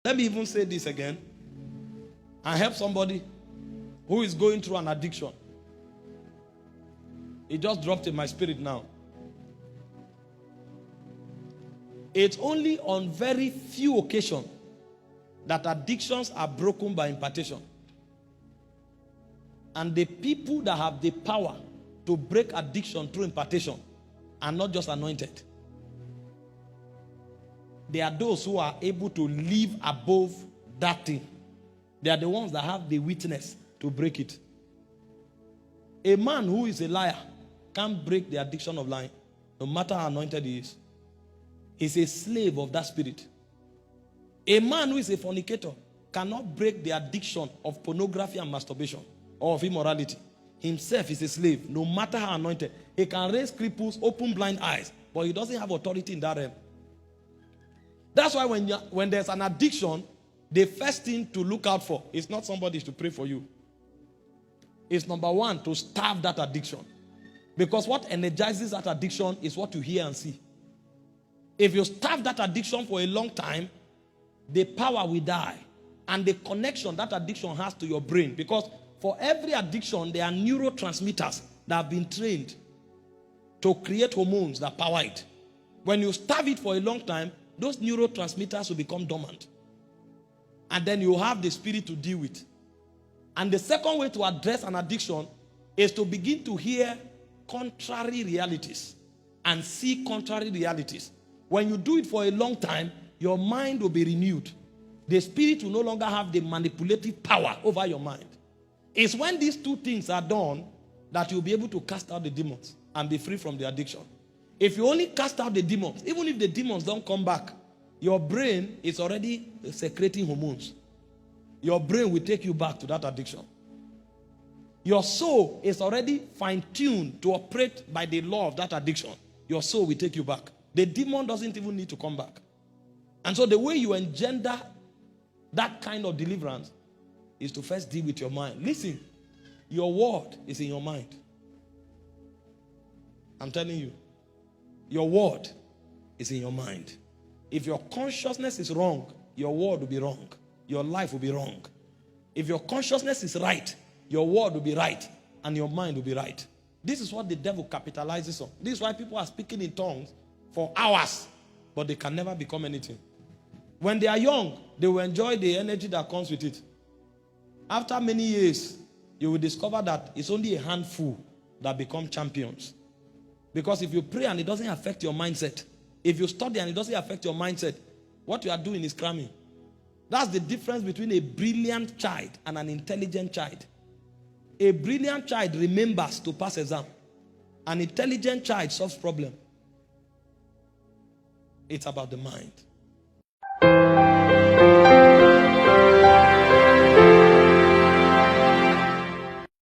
Let me even say this again. I help somebody who is going through an addiction. It just dropped in my spirit now. It's only on very few occasions that addictions are broken by impartation. And the people that have the power to break addiction through impartation are not just anointed. They are those who are able to live above that thing. They are the ones that have the witness to break it. A man who is a liar can't break the addiction of lying, no matter how anointed he is. He's a slave of that spirit. A man who is a fornicator cannot break the addiction of pornography and masturbation or of immorality. Himself is a slave, no matter how anointed. He can raise cripples, open blind eyes, but he doesn't have authority in that realm. That's why when there's an addiction, the first thing to look out for is not somebody to pray for you. It's number one, to starve that addiction. Because what energizes that addiction is what you hear and see. If you starve that addiction for a long time, the power will die. And the connection that addiction has to your brain. Because for every addiction, there are neurotransmitters that have been trained to create hormones that power it. When you starve it for a long time, those neurotransmitters will become dormant. And then you have the spirit to deal with. And the second way to address an addiction is to begin to hear contrary realities and see contrary realities. When you do it for a long time, your mind will be renewed. The spirit will no longer have the manipulative power over your mind. It's when these two things are done that you'll be able to cast out the demons and be free from the addiction. If you only cast out the demons, even if the demons don't come back, your brain is already secreting hormones. Your brain will take you back to that addiction. Your soul is already fine-tuned to operate by the law of that addiction. Your soul will take you back. The demon doesn't even need to come back. And so the way you engender that kind of deliverance is to first deal with your mind. Listen, your word is in your mind. I'm telling you, your word is in your mind. If your consciousness is wrong, your word will be wrong. Your life will be wrong. If your consciousness is right, your word will be right, and your mind will be right. This is what the devil capitalizes on. This is why people are speaking in tongues for hours, but they can never become anything. When they are young, they will enjoy the energy that comes with it. After many years, you will discover that it's only a handful that become champions. Because if you pray and it doesn't affect your mindset, if you study and it doesn't affect your mindset, what you are doing is cramming. That's the difference between a brilliant child and an intelligent child. A brilliant child remembers to pass exam. An intelligent child solves problem. It's about the mind.